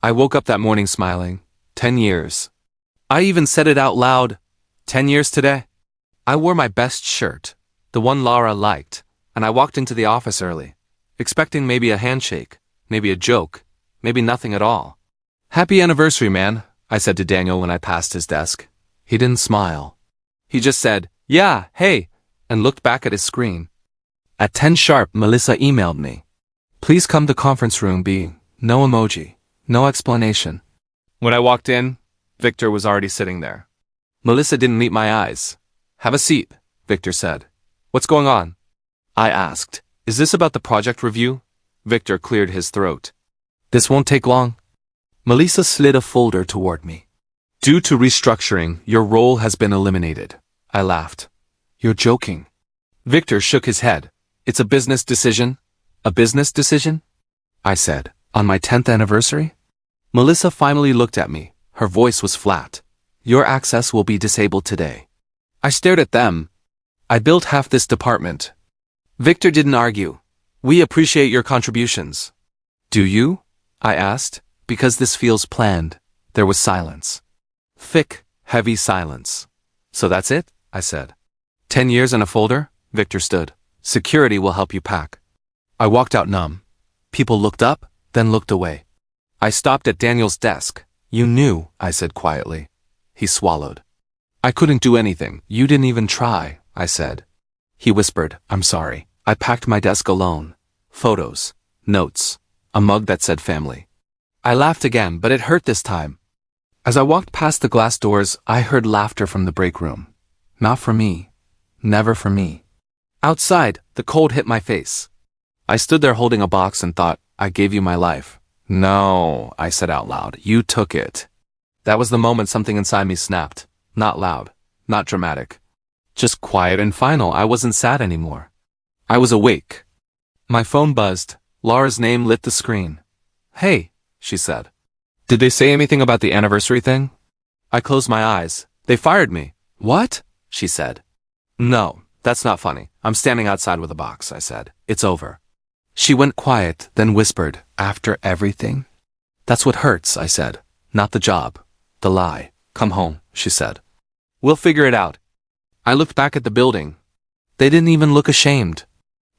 I woke up that morning smiling. 10 years. I even said it out loud. 10 years today? I wore my best shirt, the one Laura liked, and I walked into the office early, expecting maybe a handshake, maybe a joke, maybe nothing at all. Happy anniversary, man, I said to Daniel when I passed his desk. He didn't smile. He just said, yeah, hey, and looked back at his screen. At 10 sharp, Melissa emailed me. Please come to conference room B. No emoji. No explanation. When I walked in, Victor was already sitting there. Melissa didn't meet my eyes. Have a seat, Victor said. What's going on? I asked. Is this about the project review? Victor cleared his throat. This won't take long. Melissa slid a folder toward me. Due to restructuring, your role has been eliminated. I laughed. You're joking. Victor shook his head. It's a business decision. A business decision? I said. On my 10th anniversary? Melissa finally looked at me. Her voice was flat. Your access will be disabled today. I stared at them. I built half this department. Victor didn't argue. We appreciate your contributions. Do you? I asked, because this feels planned. There was silence. Thick, heavy silence. So that's it? I said. 10 years in a folder? Victor stood. Security will help you pack. I walked out numb. People looked up, then looked away. I stopped at Daniel's desk. You knew, I said quietly. He swallowed. I couldn't do anything. You didn't even try, I said. He whispered, I'm sorry. I packed my desk alone. Photos, notes, a mug that said family. I laughed again, but it hurt this time. As I walked past the glass doors, I heard laughter from the break room. Not for me. Never for me. Outside, the cold hit my face. I stood there holding a box and thought, I gave you my life. No, I said out loud, you took it. That was the moment something inside me snapped. Not loud, not dramatic. Just quiet and final. I wasn't sad anymore. I was awake. My phone buzzed. Laura's name lit the screen. Hey, she said. Did they say anything about the anniversary thing? I closed my eyes. They fired me. What? She said. No, that's not funny. I'm standing outside with a box, I said. It's over. She went quiet, then whispered, after everything? That's what hurts, I said. Not the job. The lie. Come home, she said. We'll figure it out. I looked back at the building. They didn't even look ashamed.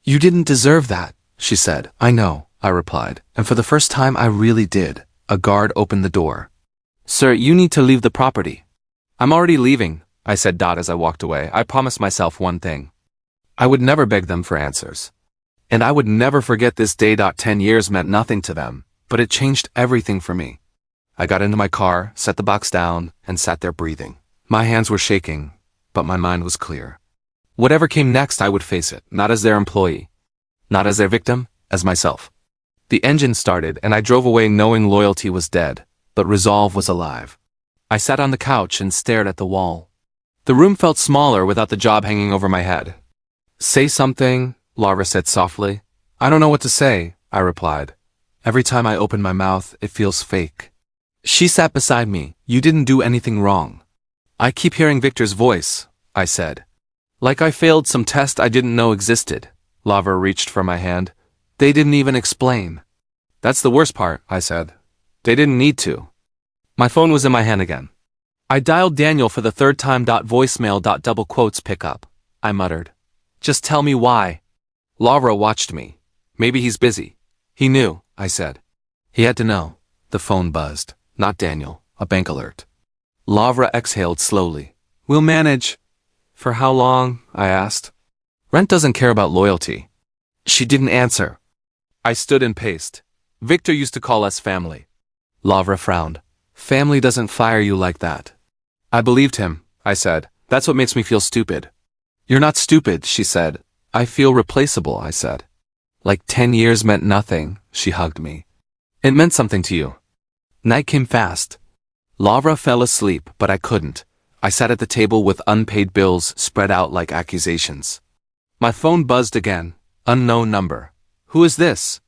You didn't deserve that, she said. I know, I replied, and for the first time I really did. A guard opened the door. Sir, you need to leave the property. I'm already leaving, I said as I walked away. I promised myself one thing. I would never beg them for answers. And I would never forget this day. 10 years meant nothing to them, but it changed everything for me. I got into my car, set the box down, and sat there breathing. My hands were shaking, but my mind was clear. Whatever came next, I would face it, not as their employee, not as their victim, as myself. The engine started, and I drove away knowing loyalty was dead, but resolve was alive. I sat on the couch and stared at the wall. The room felt smaller without the job hanging over my head. Say something, Laura said softly. I don't know what to say, I replied. Every time I open my mouth, it feels fake. She sat beside me. You didn't do anything wrong. I keep hearing Victor's voice, I said. Like I failed some test I didn't know existed. Laura reached for my hand. They didn't even explain. That's the worst part, I said. They didn't need to. My phone was in my hand again. I dialed Daniel for the third time. Voicemail. Double quotes pick up. I muttered. Just tell me why. Laura watched me. Maybe he's busy. He knew, I said. He had to know. The phone buzzed. Not Daniel. A bank alert. Laura exhaled slowly. We'll manage. For how long? I asked. Rent doesn't care about loyalty. She didn't answer. I stood and paced. Victor used to call us family. Laura frowned. Family doesn't fire you like that. I believed him, I said. That's what makes me feel stupid. You're not stupid, she said. I feel replaceable, I said. Like 10 years meant nothing, she hugged me. It meant something to you. Night came fast. Laura fell asleep, but I couldn't. I sat at the table with unpaid bills spread out like accusations. My phone buzzed again. Unknown number. Who is this?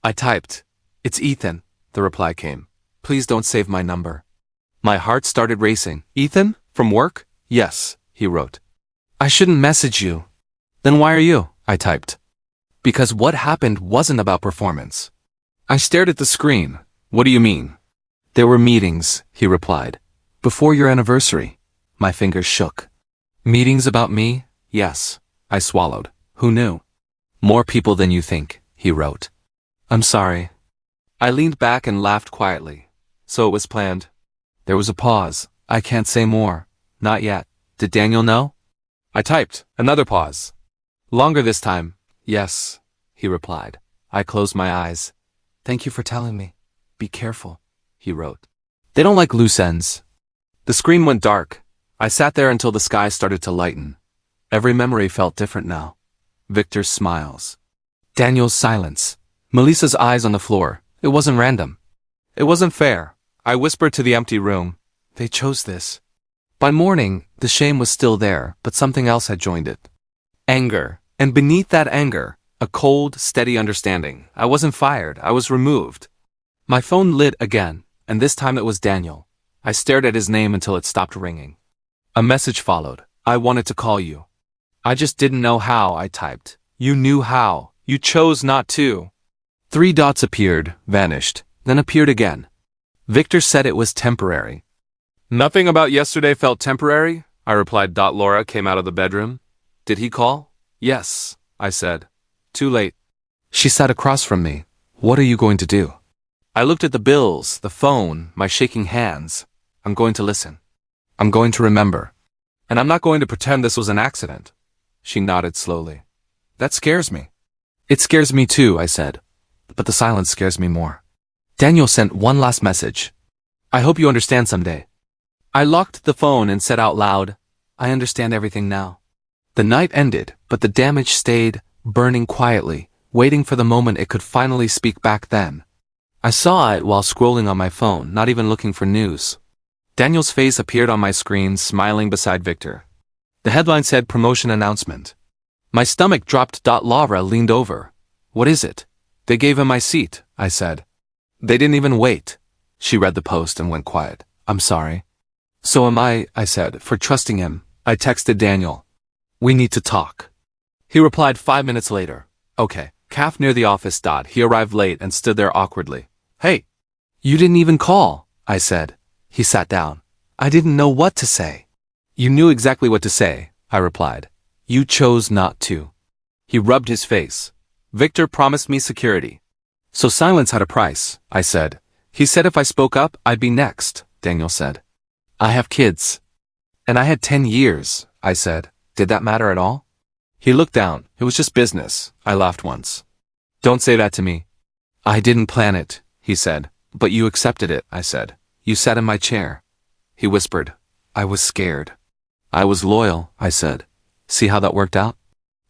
I typed. It's Ethan, the reply came. Please don't save my number. My heart started racing. Ethan? From work? Yes, he wrote. I shouldn't message you. Then why are you? I typed. Because what happened wasn't about performance. I stared at the screen. What do you mean? There were meetings, he replied. Before your anniversary. My fingers shook. Meetings about me? Yes. I swallowed. Who knew? More people than you think, he wrote. I'm sorry. I leaned back and laughed quietly. So it was planned. There was a pause. I can't say more. Not yet. Did Daniel know? I typed. Another pause. Longer this time. Yes, he replied. I closed my eyes. Thank you for telling me. Be careful, he wrote. They don't like loose ends. The screen went dark. I sat there until the sky started to lighten. Every memory felt different now. Victor's smiles. Daniel's silence. Melissa's eyes on the floor. It wasn't random. It wasn't fair. I whispered to the empty room. They chose this. By morning, the shame was still there, but something else had joined it. Anger. And beneath that anger, a cold, steady understanding. I wasn't fired. I was removed. My phone lit again, and this time it was Daniel. I stared at his name until it stopped ringing. A message followed. I wanted to call you. I just didn't know how, I typed. You knew how. You chose not to. 3 dots appeared, vanished, then appeared again. Victor said it was temporary. Nothing about yesterday felt temporary, I replied. Laura came out of the bedroom. Did he call? Yes, I said. Too late. She sat across from me. What are you going to do? I looked at the bills, the phone, my shaking hands. I'm going to listen. I'm going to remember. And I'm not going to pretend this was an accident. She nodded slowly. That scares me. It scares me too, I said. But the silence scares me more. Daniel sent one last message. I hope you understand someday. I locked the phone and said out loud, I understand everything now. The night ended, but the damage stayed, burning quietly, waiting for the moment it could finally speak back then. I saw it while scrolling on my phone, not even looking for news. Daniel's face appeared on my screen, smiling beside Victor. The headline said promotion announcement. My stomach dropped. Laura leaned over. What is it? They gave him my seat, I said. They didn't even wait. She read the post and went quiet. I'm sorry. So am I said, for trusting him. I texted Daniel. We need to talk. He replied 5 minutes later. Okay. Calf near the office. He arrived late and stood there awkwardly. Hey. You didn't even call, I said. He sat down. I didn't know what to say. You knew exactly what to say, I replied. You chose not to. He rubbed his face. Victor promised me security. So silence had a price, I said. He said if I spoke up, I'd be next, Daniel said. I have kids. And I had 10 years, I said. Did that matter at all? He looked down. It was just business. I laughed once. Don't say that to me. I didn't plan it, he said. But you accepted it, I said. You sat in my chair. He whispered. I was scared. I was loyal, I said. See how that worked out?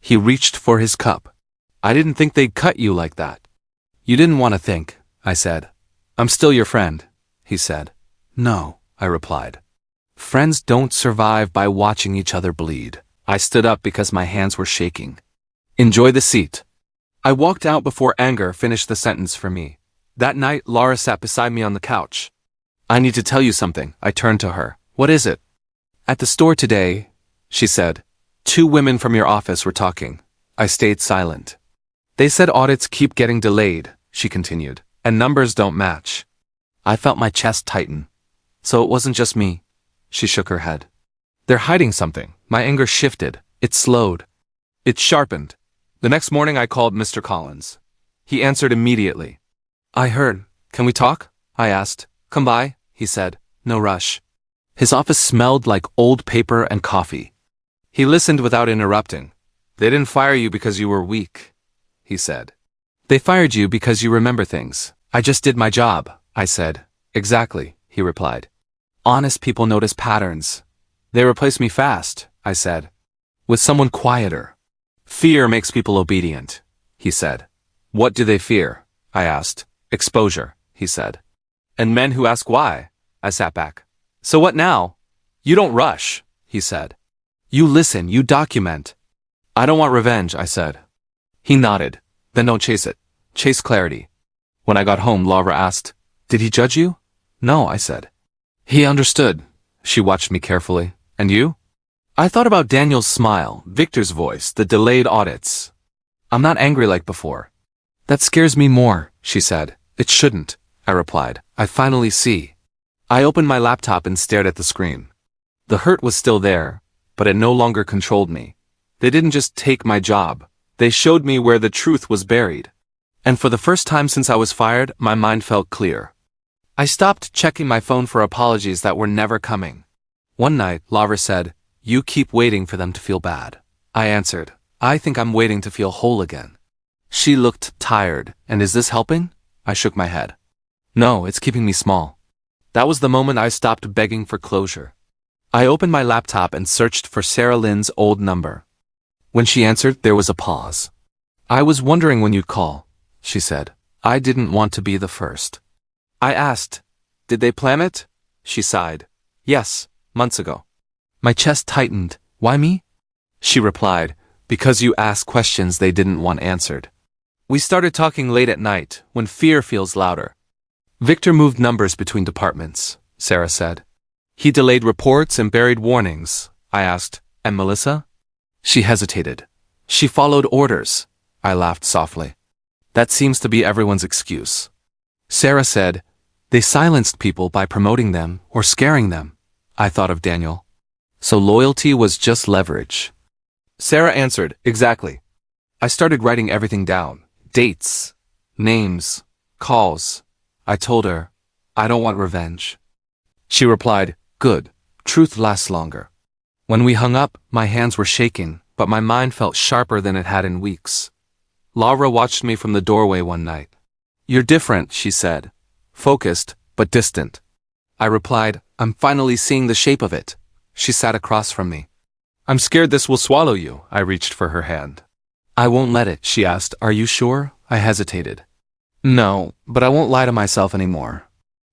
He reached for his cup. I didn't think they'd cut you like that. You didn't want to think, I said. I'm still your friend, he said. No, I replied. Friends don't survive by watching each other bleed. I stood up because my hands were shaking. Enjoy the seat. I walked out before anger finished the sentence for me. That night, Laura sat beside me on the couch. I need to tell you something, I turned to her. What is it? At the store today, she said. 2 women from your office were talking. I stayed silent. They said audits keep getting delayed, she continued, and numbers don't match. I felt my chest tighten. So it wasn't just me. She shook her head. They're hiding something. My anger shifted. It slowed. It sharpened. The next morning I called Mr. Collins. He answered immediately. I heard. Can we talk? I asked. Come by, he said. No rush. His office smelled like old paper and coffee. He listened without interrupting. They didn't fire you because you were weak, he said. They fired you because you remember things. I just did my job, I said. Exactly, he replied. Honest people notice patterns. They replace me fast, I said. With someone quieter. Fear makes people obedient, he said. What do they fear? I asked. Exposure, he said. And men who ask why? I sat back. So what now? You don't rush, he said. You listen, you document. I don't want revenge, I said. He nodded. Then don't chase it. Chase clarity. When I got home, Laura asked, Did he judge you? No, I said. He understood. She watched me carefully. And you? I thought about Daniel's smile, Victor's voice, the delayed audits. I'm not angry like before. That scares me more, she said. It shouldn't. I replied. I finally see. I opened my laptop and stared at the screen. The hurt was still there, but it no longer controlled me. They didn't just take my job. They showed me where the truth was buried. And for the first time since I was fired, my mind felt clear. I stopped checking my phone for apologies that were never coming. One night, Lara said, "You keep waiting for them to feel bad." I answered, "I think I'm waiting to feel whole again." She looked tired. "And is this helping?" I shook my head. "No, it's keeping me small." That was the moment I stopped begging for closure. I opened my laptop and searched for Sarah Lynn's old number. When she answered, there was a pause. "I was wondering when you'd call," she said. "I didn't want to be the first." I asked, "Did they plan it?" She sighed. "Yes, months ago." My chest tightened. "Why me?" She replied, "Because you asked questions they didn't want answered." We started talking late at night, when fear feels louder. "Victor moved numbers between departments," Sarah said. "He delayed reports and buried warnings." I asked, "And Melissa?" She hesitated. "She followed orders." I laughed softly. "That seems to be everyone's excuse." Sarah said, "They silenced people by promoting them or scaring them." I thought of Daniel. So loyalty was just leverage. Sarah answered, "Exactly." I started writing everything down. Dates, names, calls. I told her, "I don't want revenge." She replied, "Good. Truth lasts longer." When we hung up, my hands were shaking, but my mind felt sharper than it had in weeks. Lara watched me from the doorway one night. "You're different," she said. "Focused, but distant." I replied, "I'm finally seeing the shape of it." She sat across from me. "I'm scared this will swallow you." I reached for her hand. "I won't let it," she asked. "Are you sure?" I hesitated. "No, but I won't lie to myself anymore."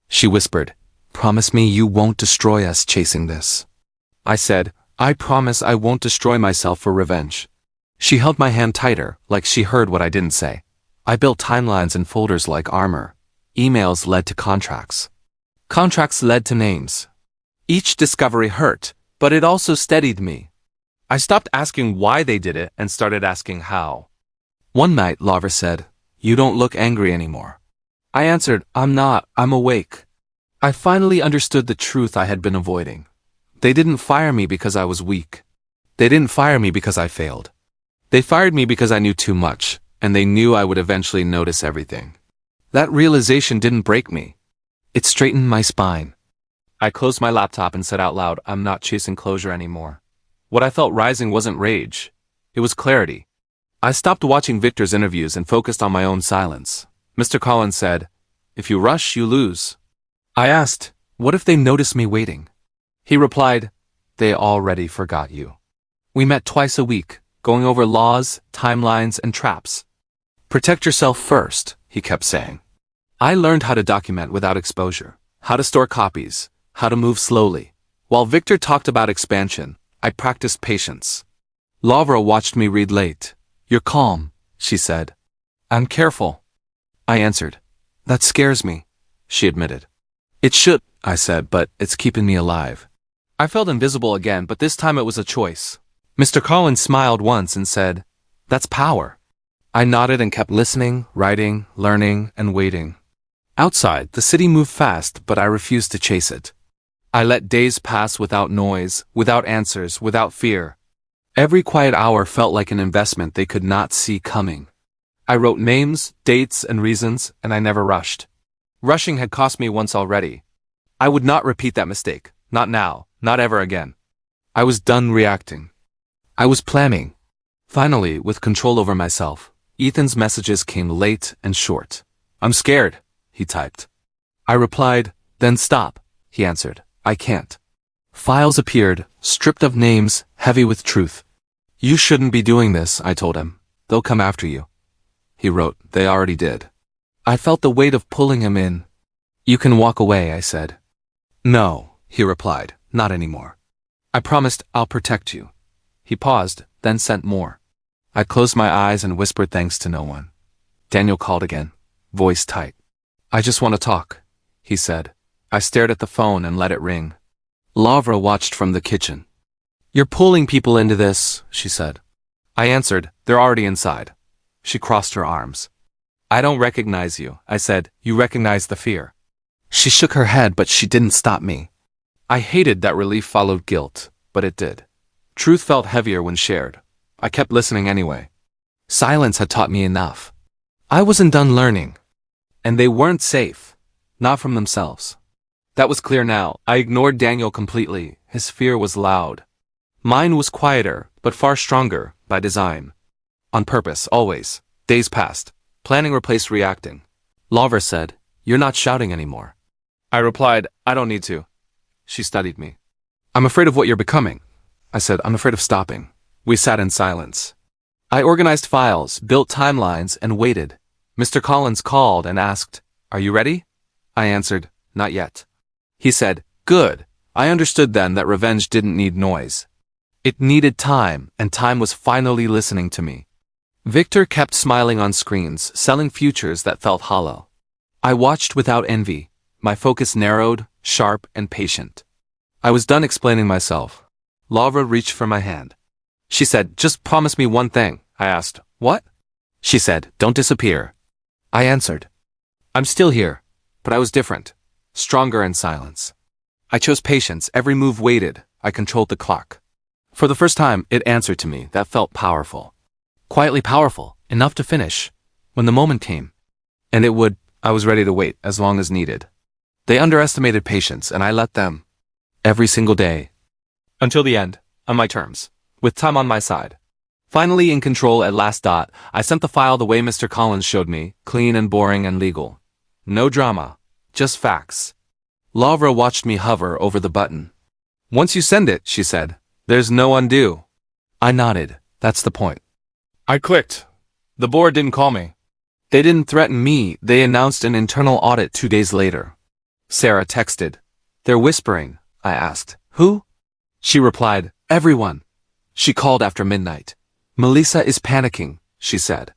She whispered, "Promise me you won't destroy us chasing this." I said, "I promise I won't destroy myself for revenge." She held my hand tighter, like she heard what I didn't say. I built timelines and folders like armor. Emails led to contracts. Contracts led to names. Each discovery hurt, but it also steadied me. I stopped asking why they did it and started asking how. One night, Lara said, "You don't look angry anymore." I answered, "I'm not, I'm awake." I finally understood the truth I had been avoiding. They didn't fire me because I was weak. They didn't fire me because I failed. They fired me because I knew too much, and they knew I would eventually notice everything. That realization didn't break me. It straightened my spine. I closed my laptop and said out loud, "I'm not chasing closure anymore." What I felt rising wasn't rage. It was clarity. I stopped watching Victor's interviews and focused on my own silence. Mr. Collins said, "If you rush, you lose." I asked, "What if they notice me waiting?" He replied, "They already forgot you." We met twice a week, going over laws, timelines, and traps. "Protect yourself first," he kept saying. I learned how to document without exposure, how to store copies, how to move slowly. While Victor talked about expansion, I practiced patience. Lara watched me read late. "You're calm," she said. "I'm careful." I answered. "That scares me," she admitted. "It should," I said, "but it's keeping me alive." I felt invisible again, but this time it was a choice. Mr. Collins smiled once and said, "That's power." I nodded and kept listening, writing, learning, and waiting. Outside, the city moved fast, but I refused to chase it. I let days pass without noise, without answers, without fear. Every quiet hour felt like an investment they could not see coming. I wrote names, dates, and reasons, and I never rushed. Rushing had cost me once already. I would not repeat that mistake. Not now, not ever again. I was done reacting. I was planning. Finally, with control over myself, Ethan's messages came late and short. "I'm scared," he typed. I replied, "Then stop," he answered. "I can't." Files appeared, stripped of names, heavy with truth. "You shouldn't be doing this," I told him. "They'll come after you." He wrote, "They already did." I felt the weight of pulling him in. "You can walk away," I said. "No," he replied, "not anymore. I promised I'll protect you." He paused, then sent more. I closed my eyes and whispered thanks to no one. Daniel called again, voice tight. "I just want to talk," he said. I stared at the phone and let it ring. Lara watched from the kitchen. "You're pulling people into this," she said. I answered, "They're already inside." She crossed her arms. I don't recognize you, I said. You recognize the fear. She shook her head, but she didn't stop me. I hated that relief followed guilt, but it did. Truth felt heavier when shared. I kept listening anyway. Silence had taught me enough. I wasn't done learning. And they weren't safe. Not from themselves. That was clear now. I ignored Daniel completely. His fear was loud. Mine was quieter, but far stronger, by design. On purpose, always. Days passed. Planning replaced reacting. Laura said, "You're not shouting anymore." I replied, "I don't need to." She studied me. "I'm afraid of what you're becoming." I said, "I'm afraid of stopping." We sat in silence. I organized files, built timelines, and waited. Mr. Collins called and asked, "Are you ready?" I answered, "Not yet." He said, "Good." I understood then that revenge didn't need noise. It needed time, and time was finally listening to me. Victor kept smiling on screens, selling futures that felt hollow. I watched without envy, my focus narrowed, sharp, and patient. I was done explaining myself. Laura reached for my hand. She said, "Just promise me one thing." I asked, "What?" She said, "Don't disappear." I answered, "I'm still here," but I was different, stronger in silence. I chose patience, every move waited, I controlled the clock. For the first time, it answered to me, that felt powerful. Quietly powerful, enough to finish, when the moment came. And it would, I was ready to wait, as long as needed. They underestimated patience, and I let them. Every single day. Until the end, on my terms, with time on my side. Finally in control at last. I sent the file the way Mr. Collins showed me, clean and boring and legal. No drama, just facts. Laura watched me hover over the button. "Once you send it," she said, "there's no undo." I nodded, that's the point. I clicked. The board didn't call me. They didn't threaten me, they announced an internal audit 2 days later. Sarah texted. "They're whispering," I asked. "Who?" She replied, "Everyone." She called after midnight. "Melissa is panicking," she said.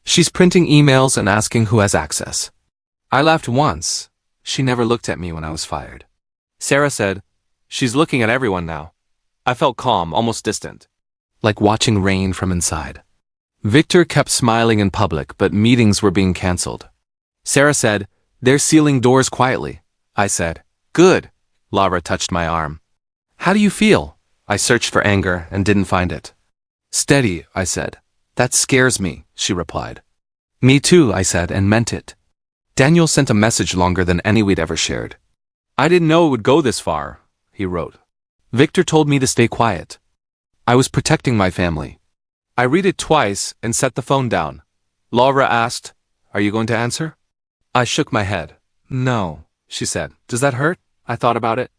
"She's printing emails and asking who has access." I laughed once. She never looked at me when I was fired. Sarah said, "She's looking at everyone now." I felt calm, almost distant. Like watching rain from inside. Victor kept smiling in public, but meetings were being cancelled. Sarah said, "They're sealing doors quietly." I said, "Good." Laura touched my arm. "How do you feel?" I searched for anger and didn't find it. "Steady," I said. "That scares me," she replied. "Me too," I said, and meant it. Daniel sent a message longer than any we'd ever shared. "I didn't know it would go this far," he wrote. Victor told me to stay quiet. I was protecting my family. I read it twice and set the phone down. Laura asked, "Are you going to answer?" I shook my head. "No," she said. "Does that hurt?" I thought about it.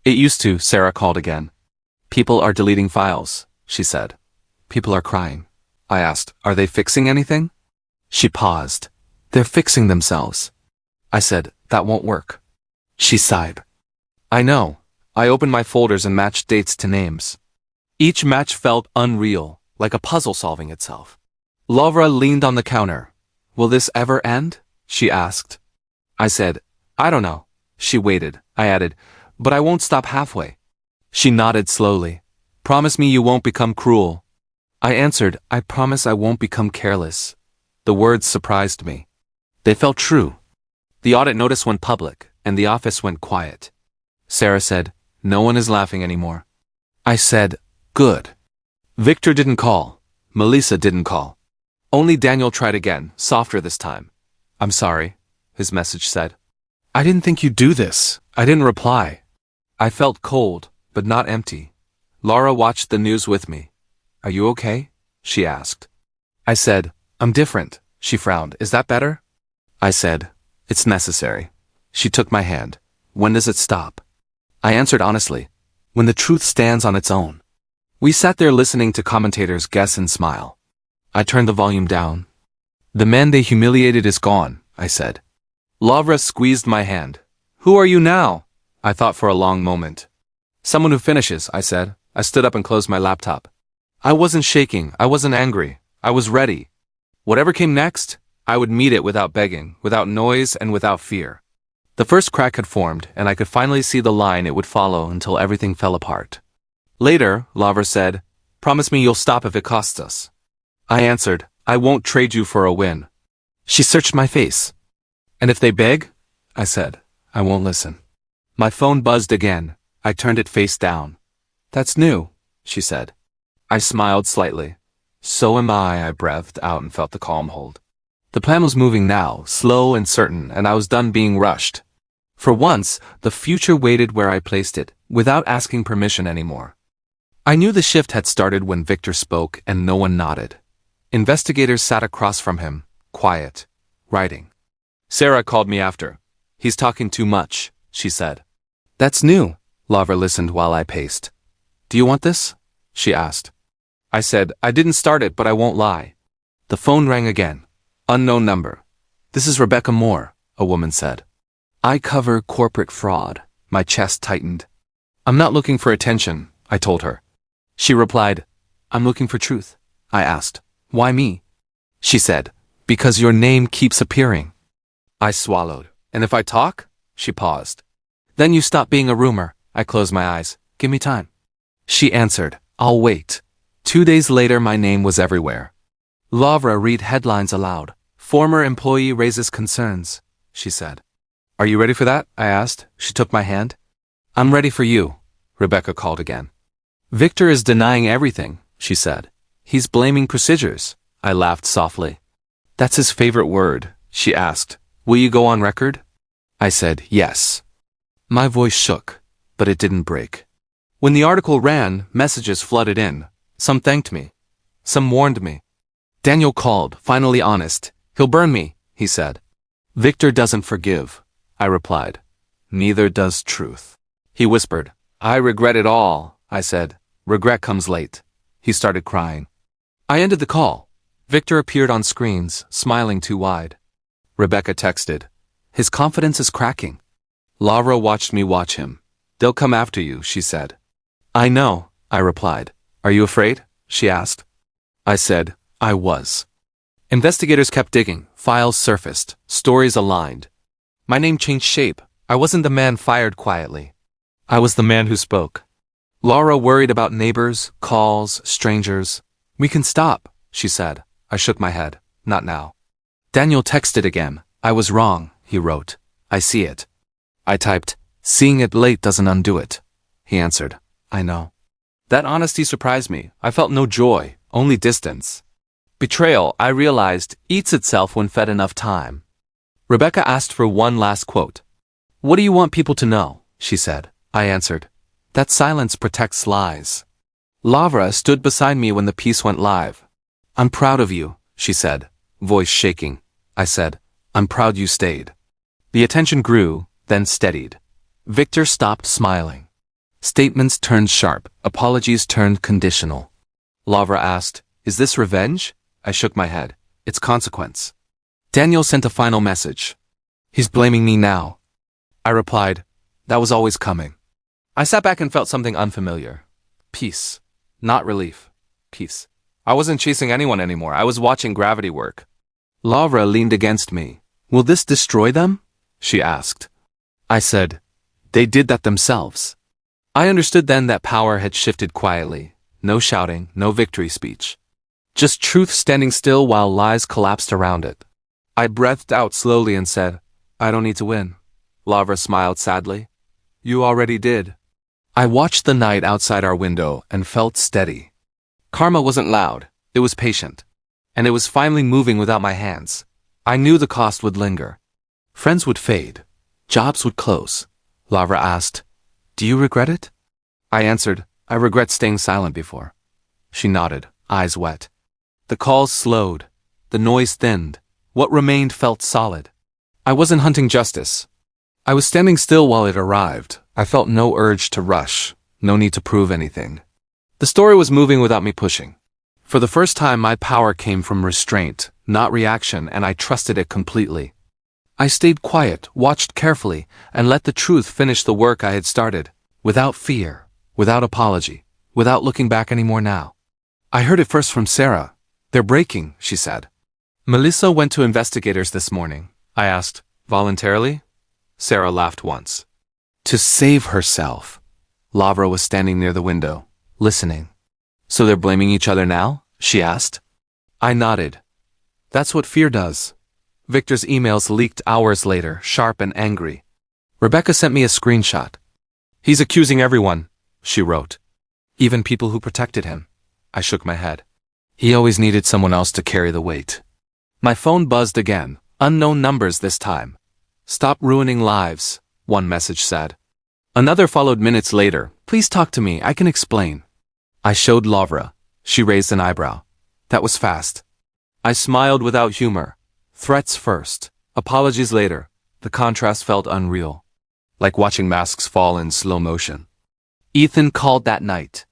"It used to," Sarah called again. "People are deleting files," she said. "People are crying." I asked, "Are they fixing anything?" She paused. "They're fixing themselves." I said, "That won't work." She sighed. "I know." I opened my folders and matched dates to names. Each match felt unreal, like a puzzle solving itself. Laura leaned on the counter. "Will this ever end?" she asked. I said, "I don't know." She waited. I added, "But I won't stop halfway." She nodded slowly. "Promise me you won't become cruel." I answered, "I promise I won't become careless." The words surprised me. They felt true. The audit notice went public, and the office went quiet. Sarah said, "No one is laughing anymore." I said, "Good." Victor didn't call. Melissa didn't call. Only Daniel tried again, softer this time. "I'm sorry," his message said. "I didn't think you'd do this." I didn't reply. I felt cold, but not empty. Laura watched the news with me. "Are you okay?" she asked. I said, "I'm different." She frowned. "Is that better?" I said, "It's necessary." She took my hand. "When does it stop?" I answered honestly, "When the truth stands on its own." We sat there listening to commentators guess and smile. I turned the volume down. "The man they humiliated is gone," I said. Laura squeezed my hand. "Who are you now?" I thought for a long moment. "Someone who finishes," I said. I stood up and closed my laptop. I wasn't shaking, I wasn't angry. I was ready. Whatever came next, I would meet it without begging, without noise, and without fear. The first crack had formed, and I could finally see the line it would follow until everything fell apart. Later, Laura said, "Promise me you'll stop if it costs us." I answered, "I won't trade you for a win." She searched my face. And if they beg? I said. I won't listen. My phone buzzed again. I turned it face down. That's new, she said. I smiled slightly. So am I breathed out and felt the calm hold. The plan was moving now, slow and certain, and I was done being rushed. For once, the future waited where I placed it, without asking permission anymore. I knew the shift had started when Victor spoke and no one nodded. Investigators sat across from him, quiet, writing. Sarah called me after. He's talking too much, she said. That's new. Lavra listened while I paced. Do you want this? She asked. I said, I didn't start it, but I won't lie. The phone rang again. Unknown number. This is Rebecca Moore, a woman said. I cover corporate fraud. My chest tightened. I'm not looking for attention, I told her. She replied, I'm looking for truth. I asked, why me? She said, because your name keeps appearing. I swallowed. And if I talk? She paused. Then you stop being a rumor. I closed my eyes. Give me time. She answered, I'll wait. 2 days later, my name was everywhere. Lavra read headlines aloud. Former employee raises concerns, she said. Are you ready for that? I asked. She took my hand. I'm ready for you, Rebecca called again. Victor is denying everything, she said. He's blaming procedures. I laughed softly. That's his favorite word, she asked. Will you go on record? I said, yes. My voice shook, but it didn't break. When the article ran, messages flooded in. Some thanked me. Some warned me. Daniel called, finally honest. He'll burn me, he said. Victor doesn't forgive, I replied. Neither does truth. He whispered. I regret it all, I said. Regret comes late. He started crying. I ended the call. Victor appeared on screens, smiling too wide. Rebecca texted. His confidence is cracking. Lavra watched me watch him. They'll come after you, she said. I know, I replied. Are you afraid? She asked. I said, I was. Investigators kept digging. Files surfaced. Stories aligned. My name changed shape. I wasn't the man fired quietly. I was the man who spoke. Laura worried about neighbors, calls, strangers. We can stop, she said. I shook my head. Not now. Daniel texted again. I was wrong, he wrote. I see it. I typed, seeing it late doesn't undo it. He answered, I know. That honesty surprised me. I felt no joy, only distance. Betrayal, I realized, eats itself when fed enough time. Rebecca asked for one last quote. What do you want people to know? She said. I answered, that silence protects lies. Lavra stood beside me when the piece went live. I'm proud of you, she said, voice shaking. I said, I'm proud you stayed. The attention grew, then steadied. Victor stopped smiling. Statements turned sharp, apologies turned conditional. Lavra asked, is this revenge? I shook my head. It's consequence. Daniel sent a final message. He's blaming me now. I replied, that was always coming. I sat back and felt something unfamiliar. Peace. Not relief. Peace. I wasn't chasing anyone anymore. I was watching gravity work. Lavra leaned against me. Will this destroy them? She asked. I said, they did that themselves. I understood then that power had shifted quietly. No shouting, no victory speech. Just truth standing still while lies collapsed around it. I breathed out slowly and said, I don't need to win. Lavra smiled sadly. You already did. I watched the night outside our window and felt steady. Karma wasn't loud, it was patient. And it was finally moving without my hands. I knew the cost would linger. Friends would fade. Jobs would close. Lavra asked, do you regret it? I answered, I regret staying silent before. She nodded, eyes wet. The calls slowed. The noise thinned. What remained felt solid. I wasn't hunting justice. I was standing still while it arrived. I felt no urge to rush, no need to prove anything. The story was moving without me pushing. For the first time, my power came from restraint, not reaction, and I trusted it completely. I stayed quiet, watched carefully, and let the truth finish the work I had started, without fear, without apology, without looking back anymore now. I heard it first from Sarah. They're breaking, she said. Melissa went to investigators this morning. I asked, voluntarily? Sarah laughed once. To save herself. Lavra was standing near the window, listening. So they're blaming each other now? She asked. I nodded. That's what fear does. Victor's emails leaked hours later, sharp and angry. Rebecca sent me a screenshot. He's accusing everyone, she wrote. Even people who protected him. I shook my head. He always needed someone else to carry the weight. My phone buzzed again, unknown numbers this time. Stop ruining lives, one message said. Another followed minutes later. Please talk to me, I can explain. I showed Lavra. She raised an eyebrow. That was fast. I smiled without humor. Threats first, apologies later. The contrast felt unreal. Like watching masks fall in slow motion. Ethan called that night.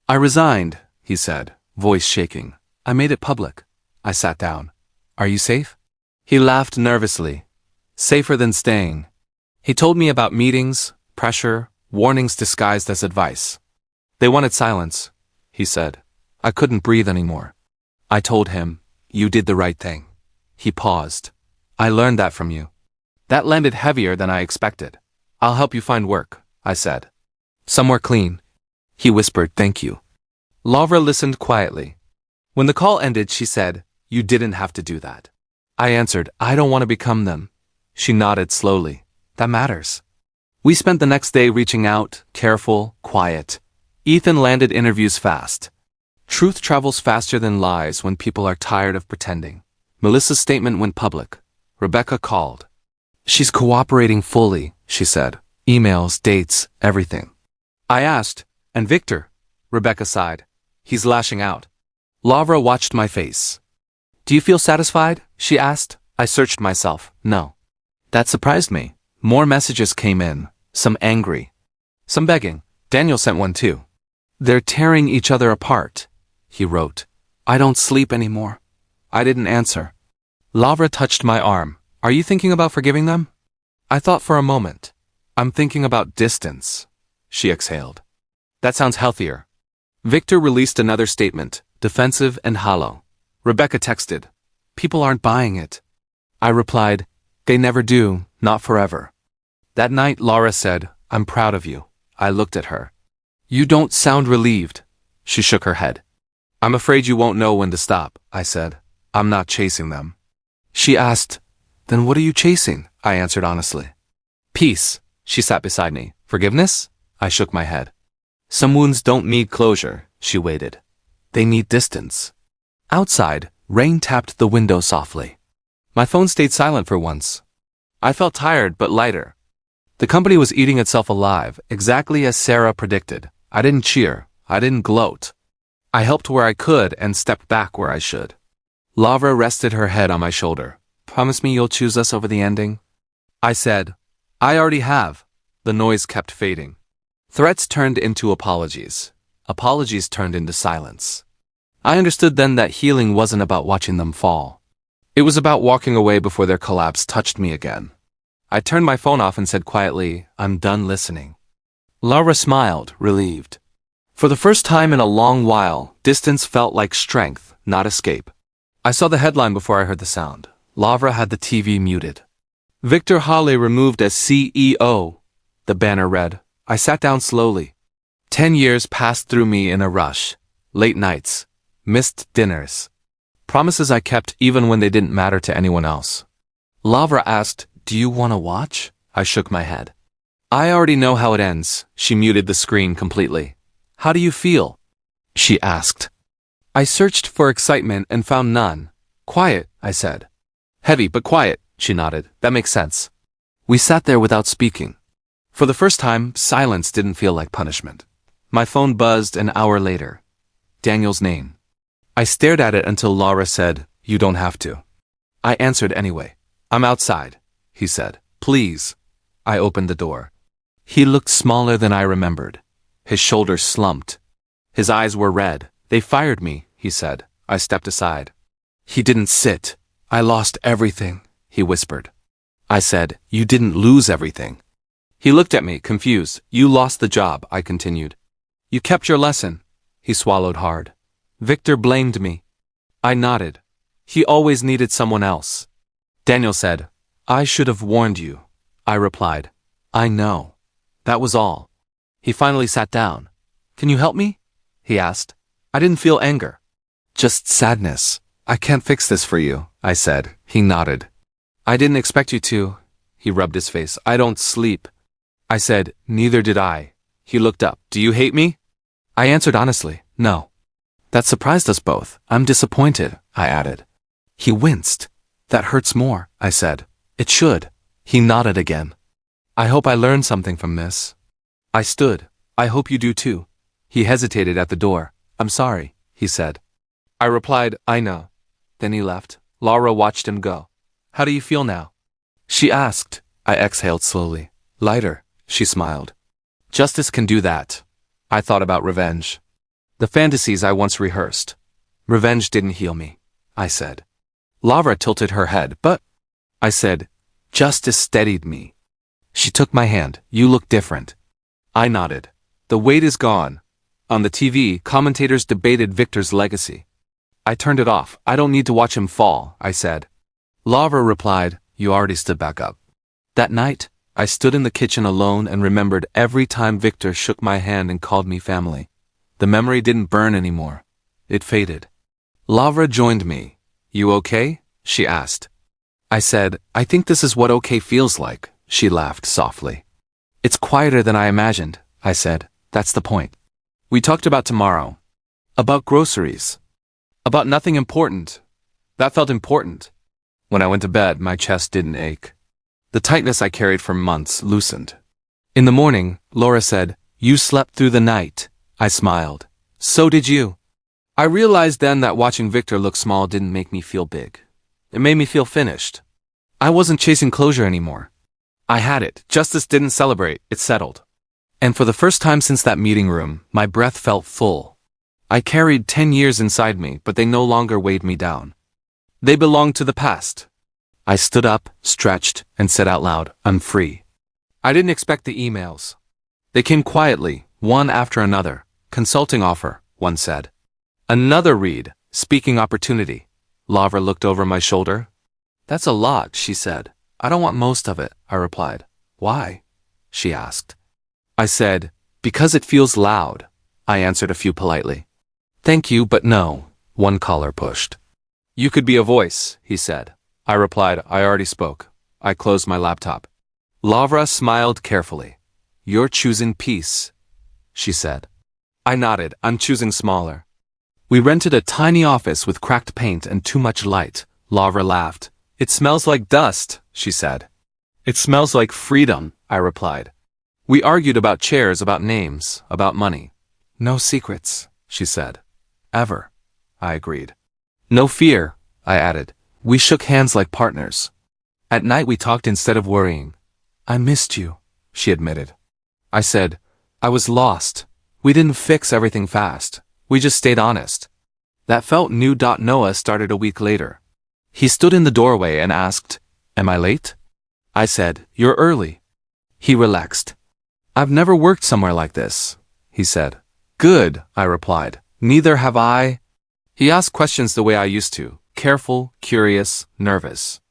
I resigned, he said, voice shaking. I made it public. I sat down. Are you safe? He laughed nervously. Safer than staying. He told me about meetings, pressure, warnings disguised as advice. They wanted silence, he said. I couldn't breathe anymore. I told him, you did the right thing. He paused. I learned that from you. That landed heavier than I expected. I'll help you find work, I said. Somewhere clean. He whispered, thank you. Lavra listened quietly. When the call ended, she said, you didn't have to do that. I answered, I don't want to become them. She nodded slowly. That matters. We spent the next day reaching out, careful, quiet. Ethan landed interviews fast. Truth travels faster than lies when people are tired of pretending. Melissa's statement went public. Rebecca called. She's cooperating fully, she said. Emails, dates, everything. I asked, and Victor? Rebecca sighed. He's lashing out. Lavra watched my face. Do you feel satisfied? She asked. I searched myself. No. That surprised me. More messages came in, some angry, some begging. Daniel sent one too. They're tearing each other apart, he wrote. I don't sleep anymore. I didn't answer. Lavra touched my arm. Are you thinking about forgiving them? I thought for a moment. I'm thinking about distance, she exhaled. That sounds healthier. Victor released another statement, defensive and hollow. Rebecca texted. People aren't buying it. I replied, they never do, not forever. That night, Laura said, I'm proud of you. I looked at her. You don't sound relieved. She shook her head. I'm afraid you won't know when to stop, I said. I'm not chasing them. She asked, then what are you chasing? I answered honestly. Peace. She sat beside me. Forgiveness? I shook my head. Some wounds don't need closure, she waited. They need distance. Outside, rain tapped the window softly. My phone stayed silent for once. I felt tired but lighter. The company was eating itself alive, exactly as Sarah predicted. I didn't cheer. I didn't gloat. I helped where I could and stepped back where I should. Lavra rested her head on my shoulder. Promise me you'll choose us over the ending? I said, I already have. The noise kept fading. Threats turned into apologies. Apologies turned into silence. I understood then that healing wasn't about watching them fall. It was about walking away before their collapse touched me again. I turned my phone off and said quietly, I'm done listening. Lavra smiled, relieved. For the first time in a long while, distance felt like strength, not escape. I saw the headline before I heard the sound. Lavra had the TV muted. Victor Halle removed as CEO, the banner read. I sat down slowly. 10 years passed through me in a rush. Late nights. Missed dinners. Promises I kept even when they didn't matter to anyone else. Lavra asked, do you want to watch? I shook my head. I already know how it ends. She muted the screen completely. How do you feel? She asked. I searched for excitement and found none. Quiet, I said. Heavy but quiet, she nodded. That makes sense. We sat there without speaking. For the first time, silence didn't feel like punishment. My phone buzzed an hour later. Daniel's name. I stared at it until Laura said, you don't have to. I answered anyway. I'm outside, he said. Please. I opened the door. He looked smaller than I remembered. His shoulders slumped. His eyes were red. They fired me, he said. I stepped aside. He didn't sit. I lost everything, he whispered. I said, you didn't lose everything. He looked at me, confused. You lost the job, I continued. You kept your lesson. He swallowed hard. Victor blamed me. I nodded. He always needed someone else. Daniel said, I should have warned you. I replied, I know. That was all. He finally sat down. Can you help me? He asked. I didn't feel anger. Just sadness. I can't fix this for you, I said. He nodded. I didn't expect you to. He rubbed his face. I don't sleep. I said, neither did I. He looked up. Do you hate me? I answered honestly, no. That surprised us both. I'm disappointed, I added. He winced. That hurts more, I said. It should. He nodded again. I hope I learned something from this. I stood. I hope you do too. He hesitated at the door. I'm sorry, he said. I replied, I know. Then he left. Laura watched him go. How do you feel now? She asked. I exhaled slowly. Lighter, she smiled. Justice can do that. I thought about revenge. The fantasies I once rehearsed. Revenge didn't heal me, I said. Laura tilted her head, but I said, justice steadied me. She took my hand. You look different. I nodded. The weight is gone. On the TV, commentators debated Victor's legacy. I turned it off. I don't need to watch him fall, I said. Laura replied, you already stood back up. That night, I stood in the kitchen alone and remembered every time Victor shook my hand and called me family. The memory didn't burn anymore. It faded. Laura joined me. You okay? She asked. I said, I think this is what okay feels like. She laughed softly. It's quieter than I imagined, I said. That's the point. We talked about tomorrow. About groceries. About nothing important. That felt important. When I went to bed, my chest didn't ache. The tightness I carried for months loosened. In the morning, Laura said, you slept through the night. I smiled. So did you. I realized then that watching Victor look small didn't make me feel big. It made me feel finished. I wasn't chasing closure anymore. I had it. Justice didn't celebrate. It settled. And for the first time since that meeting room, my breath felt full. I carried 10 years inside me, but they no longer weighed me down. They belonged to the past. I stood up, stretched, and said out loud, I'm free. I didn't expect the emails. They came quietly, one after another. Consulting offer, one said. Another read, speaking opportunity. Laura looked over my shoulder. That's a lot, she said. I don't want most of it, I replied. Why? She asked. I said, because it feels loud. I answered a few politely. Thank you, but no, one caller pushed. You could be a voice, he said. I replied, I already spoke. I closed my laptop. Laura smiled carefully. You're choosing peace, she said. I nodded. I'm choosing smaller. We rented a tiny office with cracked paint and too much light. Laura laughed. It smells like dust, she said. It smells like freedom, I replied. We argued about chairs, about names, about money. No secrets, she said. Ever, I agreed. No fear, I added. We shook hands like partners. At night we talked instead of worrying. I missed you, she admitted. I said, I was lost. We didn't fix everything fast. We just stayed honest. That felt new. Noah started a week later. He stood in the doorway and asked, Am I late? I said, You're early. He relaxed. I've never worked somewhere like this, he said. Good, I replied. Neither have I. He asked questions the way I used to, careful, curious, nervous.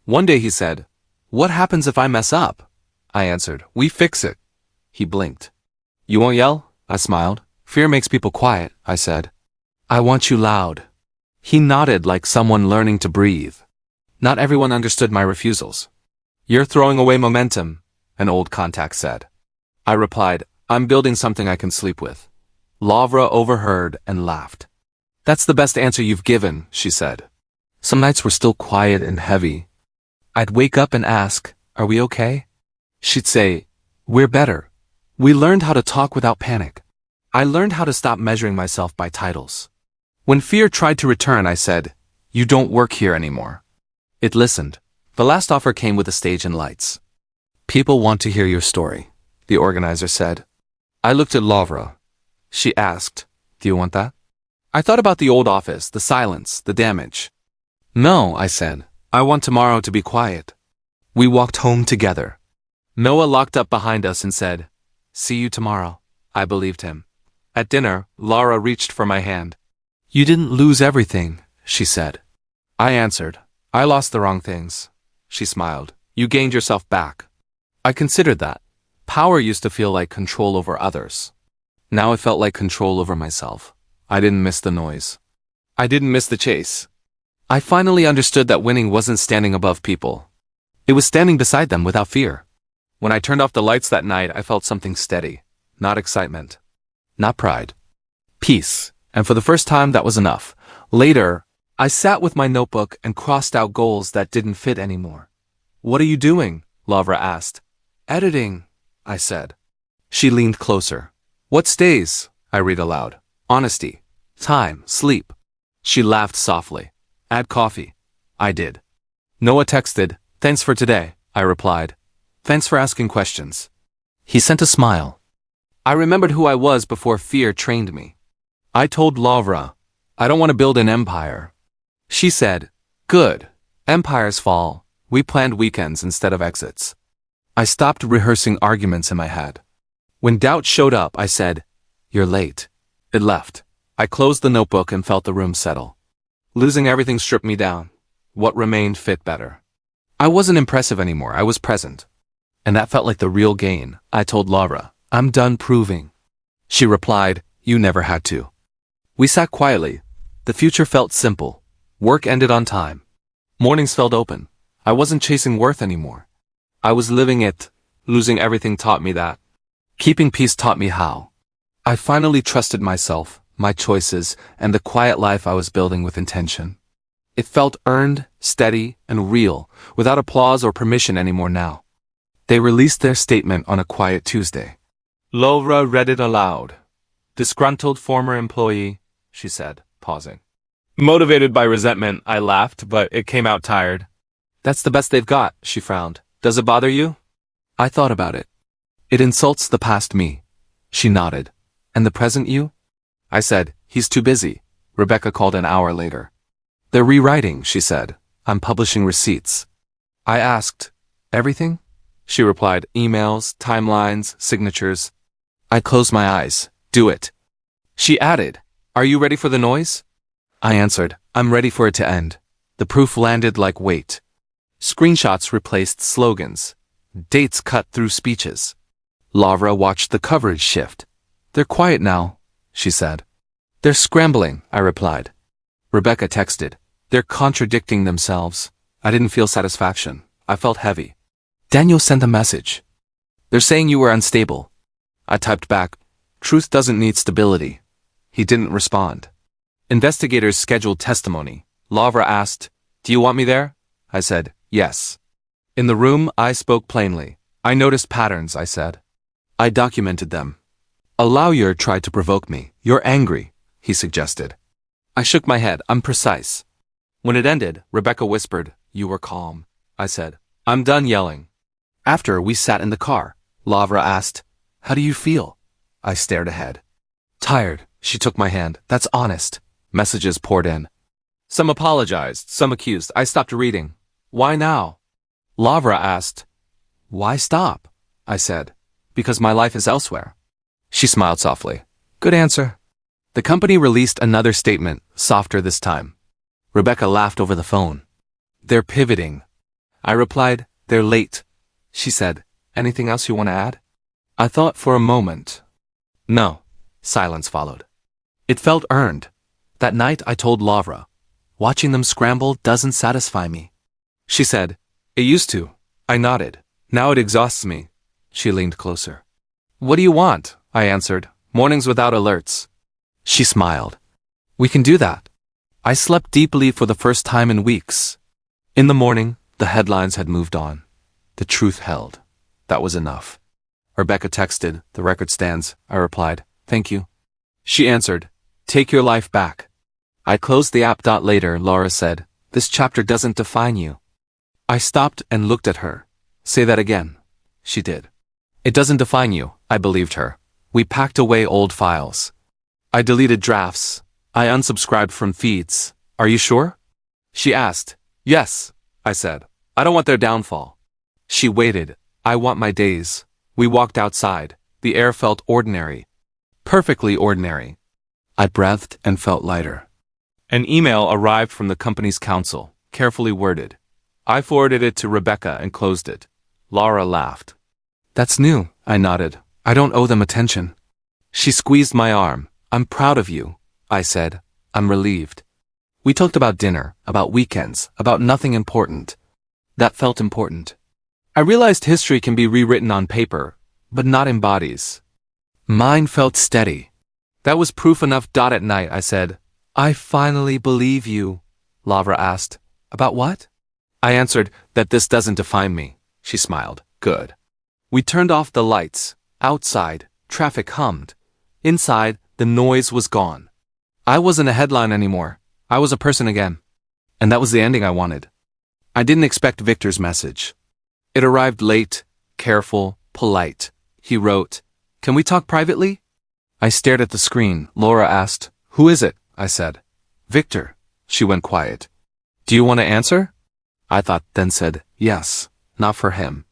One day he said, What happens if I mess up? I answered, We fix it. He blinked. You won't yell? I smiled. Fear makes people quiet, I said. I want you loud. He nodded like someone learning to breathe. Not everyone understood my refusals. You're throwing away momentum, an old contact said. I replied, I'm building something I can sleep with. Laura overheard and laughed. That's the best answer you've given, she said. Some nights were still quiet and heavy. I'd wake up and ask, Are we okay? She'd say, We're better. We learned how to talk without panic. I learned how to stop measuring myself by titles. When fear tried to return, I said, You don't work here anymore. It listened. The last offer came with a stage and lights. People want to hear your story, the organizer said. I looked at Laura. She asked, Do you want that? I thought about the old office, the silence, the damage. No, I said. I want tomorrow to be quiet. We walked home together. Noah locked up behind us and said, See you tomorrow. I believed him. At dinner, Laura reached for my hand. You didn't lose everything, she said. I answered, I lost the wrong things. She smiled. You gained yourself back. I considered that. Power used to feel like control over others. Now it felt like control over myself. I didn't miss the noise. I didn't miss the chase. I finally understood that winning wasn't standing above people. It was standing beside them without fear. When I turned off the lights that night, I felt something steady. Not excitement. Not pride. Peace. And for the first time, that was enough. Later, I sat with my notebook and crossed out goals that didn't fit anymore. "What are you doing?" Lavra asked. "Editing," I said. She leaned closer. "What stays?" I read aloud. "Honesty. Time. Sleep." She laughed softly. "Add coffee." I did. Noah texted, "Thanks for today," I replied. "Thanks for asking questions." He sent a smile. I remembered who I was before fear trained me. I told Lavra, "I don't want to build an empire." She said, "Good. Empires fall. We planned weekends instead of exits." I stopped rehearsing arguments in my head. When doubt showed up, I said, "You're late." It left. I closed the notebook and felt the room settle. Losing everything stripped me down. What remained fit better. I wasn't impressive anymore, I was present. And that felt like the real gain. I told Lavra, "I'm done proving." She replied, "You never had to." We sat quietly. The future felt simple. Work ended on time. Mornings felt open. I wasn't chasing worth anymore. I was living it. Losing everything taught me that. Keeping peace taught me how. I finally trusted myself, my choices, and the quiet life I was building with intention. It felt earned, steady, and real, without applause or permission anymore now. They released their statement on a quiet Tuesday. Lavra read it aloud. "Disgruntled former employee," she said, pausing. Motivated by resentment, I laughed, but it came out tired. "That's the best they've got," she frowned. "Does it bother you?" I thought about it. "It insults the past me." She nodded. "And the present you?" I said, "He's too busy." Rebecca called an hour later. "They're rewriting," she said. "I'm publishing receipts." I asked, "Everything?" She replied, "Emails, timelines, signatures." I closed my eyes. "Do it." She added, "Are you ready for the noise?" I answered, "I'm ready for it to end." The proof landed like weight. Screenshots replaced slogans. Dates cut through speeches. Lavra watched the coverage shift. "They're quiet now," she said. "They're scrambling," I replied. Rebecca texted, "They're contradicting themselves." I didn't feel satisfaction. I felt heavy. Daniel sent a message. "They're saying you were unstable." I typed back, "Truth doesn't need stability." He didn't respond. Investigators scheduled testimony. Lavra asked, "Do you want me there?" I said, "Yes." In the room, I spoke plainly. "I noticed patterns," I said. I documented them. "A lawyer tried to provoke me. You're angry," he suggested. I shook my head. "I'm precise." When it ended, Rebecca whispered, "You were calm." I said, "I'm done yelling." After, we sat in the car. Lavra asked, "How do you feel?" I stared ahead. "Tired." She took my hand. "That's honest." Messages poured in. Some apologized, some accused. I stopped reading. "Why now?" Lavra asked, "Why stop?" I said, "Because my life is elsewhere." She smiled softly. "Good answer." The company released another statement, softer this time. Rebecca laughed over the phone. "They're pivoting." I replied, "They're late." She said, "Anything else you want to add?" I thought for a moment. "No." Silence followed. It felt earned. That night I told Lavra, "Watching them scramble doesn't satisfy me." She said, "It used to." I nodded. "Now it exhausts me." She leaned closer. "What do you want?" I answered. "Mornings without alerts." She smiled. "We can do that." I slept deeply for the first time in weeks. In the morning, the headlines had moved on. The truth held. That was enough. Rebecca texted, "The record stands." I replied, "Thank you." She answered, "Take your life back." I closed the app. Later, Laura said, "This chapter doesn't define you." I stopped and looked at her. "Say that again." She did. "It doesn't define you," I believed her. We packed away old files. I deleted drafts. I unsubscribed from feeds. "Are you sure?" She asked. "Yes," I said. "I don't want their downfall." She waited. "I want my days." We walked outside. The air felt ordinary. Perfectly ordinary. I breathed and felt lighter. An email arrived from the company's counsel, carefully worded. I forwarded it to Rebecca and closed it. Laura laughed. "That's new," I nodded. "I don't owe them attention." She squeezed my arm. "I'm proud of you," I said. "I'm relieved." We talked about dinner, about weekends, about nothing important. That felt important. I realized history can be rewritten on paper, but not in bodies. Mine felt steady. That was proof enough. At night, I said, I finally believe you. Lara asked, about what? I answered, that this doesn't define me. She smiled. Good. We turned off the lights. Outside, traffic hummed. Inside, the noise was gone. I wasn't a headline anymore. I was a person again. And that was the ending I wanted. I didn't expect Victor's message. It arrived late, careful, polite. He wrote, Can we talk privately? I stared at the screen. Laura asked, Who is it? I said. Victor. She went quiet. Do you want to answer? I thought, then said, Yes, not for him.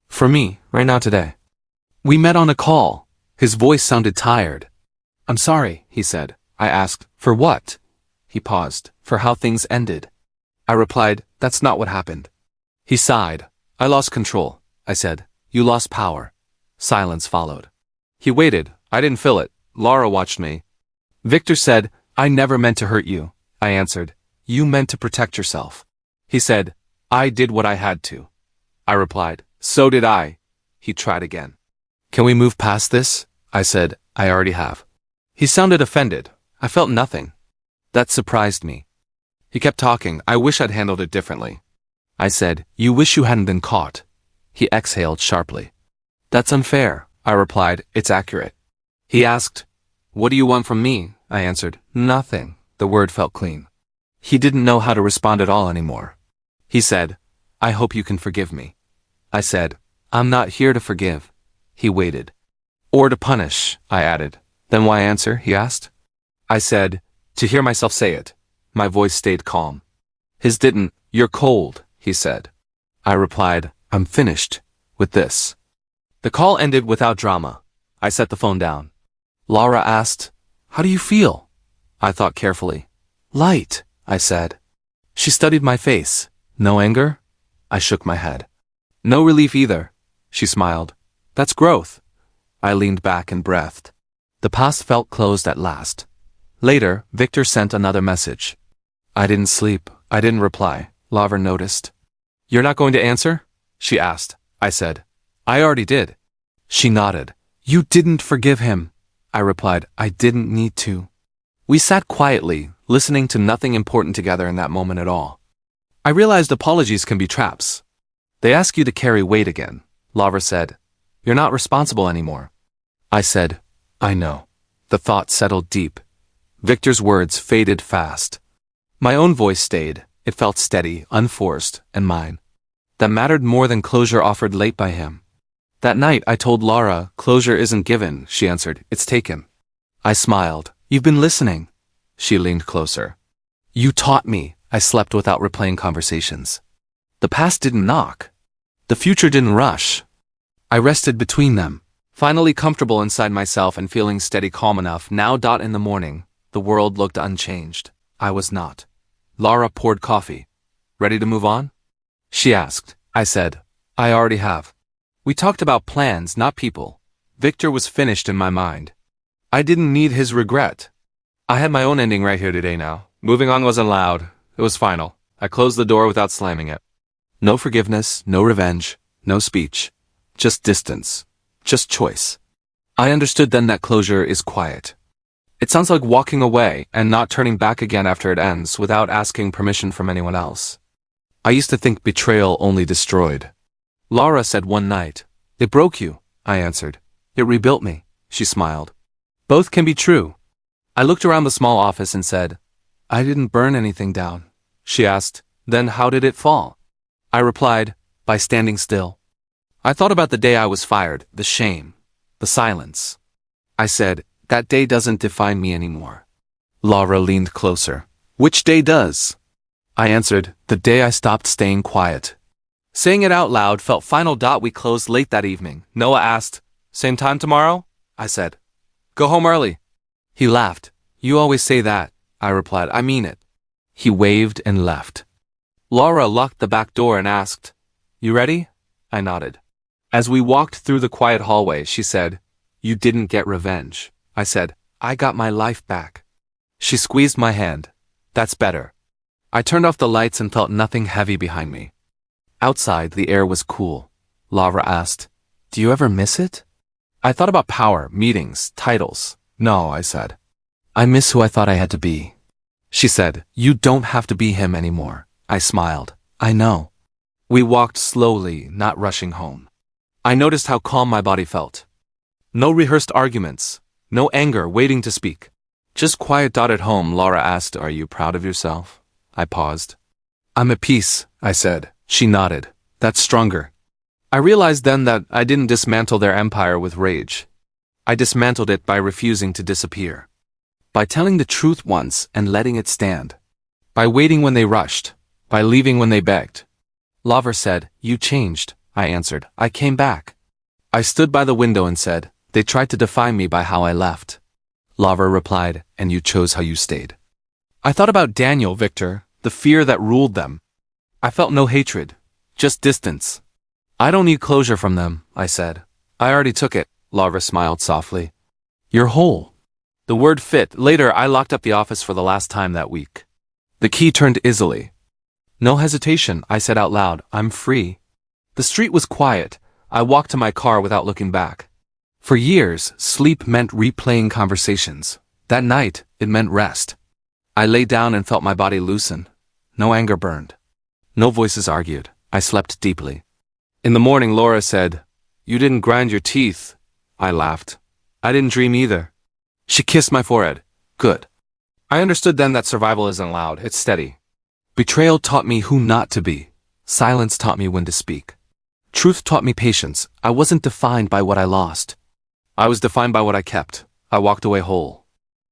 For me, right now today. We met on a call. His voice sounded tired. I'm sorry, he said. I asked, For what? He paused. For how things ended. I replied, That's not what happened. He sighed. I lost control. I said, You lost power. Silence followed. He waited. I didn't feel it. Laura watched me. Victor said, I never meant to hurt you. I answered, You meant to protect yourself. He said, I did what I had to. I replied, So did I. He tried again. Can we move past this? I said, I already have. He sounded offended. I felt nothing. That surprised me. He kept talking. I wish I'd handled it differently. I said, You wish you hadn't been caught. He exhaled sharply. That's unfair, I replied. It's accurate. He asked, What do you want from me? I answered, Nothing. The word felt clean. He didn't know how to respond at all anymore. He said, I hope you can forgive me. I said, I'm not here to forgive. He waited. Or to punish, I added. Then why answer? He asked. I said, To hear myself say it. My voice stayed calm. His didn't. You're cold, he said. I replied, I'm finished with this. The call ended without drama. I set the phone down. Laura asked, How do you feel? I thought carefully. Light, I said. She studied my face. No anger? I shook my head. No relief either. She smiled. That's growth. I leaned back and breathed. The past felt closed at last. Later, Victor sent another message. I didn't sleep. I didn't reply. Laura noticed. You're not going to answer? She asked. I said, I already did. She nodded. You didn't forgive him. I replied, I didn't need to. We sat quietly, listening to nothing important together in that moment at all. I realized apologies can be traps. They ask you to carry weight again. Laura said, You're not responsible anymore. I said, I know. The thought settled deep. Victor's words faded fast. My own voice stayed. It felt steady, unforced, and mine. That mattered more than closure offered late by him. That night I told Laura, Closure isn't given, she answered, It's taken. I smiled. You've been listening. She leaned closer. You taught me. I slept without replaying conversations. The past didn't knock. The future didn't rush. I rested between them, finally comfortable inside myself and feeling steady, calm enough. Now. In the morning, the world looked unchanged. I was not. Laura poured coffee. Ready to move on? She asked. I said, I already have. We talked about plans, not people. Victor was finished in my mind. I didn't need his regret. I had my own ending right here today now. Moving on wasn't loud. It was final. I closed the door without slamming it. No forgiveness, no revenge, no speech. Just distance. Just choice. I understood then that closure is quiet. It sounds like walking away and not turning back again after it ends without asking permission from anyone else. I used to think betrayal only destroyed. Laura said one night, It broke you, I answered. It rebuilt me, she smiled. Both can be true. I looked around the small office and said, I didn't burn anything down. She asked, Then how did it fall? I replied, By standing still. I thought about the day I was fired, the shame, the silence. I said, That day doesn't define me anymore. Laura leaned closer. Which day does? I answered, The day I stopped staying quiet. Saying it out loud felt final. We closed late that evening. Noah asked, Same time tomorrow? I said, Go home early. He laughed. You always say that. I replied, I mean it. He waved and left. Laura locked the back door and asked, You ready? I nodded. As we walked through the quiet hallway, she said, You didn't get revenge. I said, I got my life back. She squeezed my hand. That's better. I turned off the lights and felt nothing heavy behind me. Outside, the air was cool. Laura asked. Do you ever miss it? I thought about power, meetings, titles. No, I said. I miss who I thought I had to be. She said, you don't have to be him anymore. I smiled. I know. We walked slowly, not rushing home. I noticed how calm my body felt. No rehearsed arguments. No anger waiting to speak. Just quiet. At home, Laura asked, are you proud of yourself? I paused. I'm at peace, I said. She nodded. That's stronger. I realized then that I didn't dismantle their empire with rage. I dismantled it by refusing to disappear. By telling the truth once and letting it stand. By waiting when they rushed. By leaving when they begged. Laura said, you changed, I answered. I came back. I stood by the window and said, they tried to define me by how I left. Laura replied, and you chose how you stayed. I thought about Daniel, Victor, the fear that ruled them. I felt no hatred, just distance. I don't need closure from them, I said. I already took it, Laura smiled softly. You're whole. The word fit. Later, I locked up the office for the last time that week. The key turned easily. No hesitation, I said out loud, I'm free. The street was quiet. I walked to my car without looking back. For years, sleep meant replaying conversations. That night, it meant rest. I lay down and felt my body loosen. No anger burned. No voices argued. I slept deeply. In the morning, Laura said, you didn't grind your teeth. I laughed. I didn't dream either. She kissed my forehead. Good. I understood then that survival isn't loud, it's steady. Betrayal taught me who not to be. Silence taught me when to speak. Truth taught me patience. I wasn't defined by what I lost. I was defined by what I kept. I walked away whole.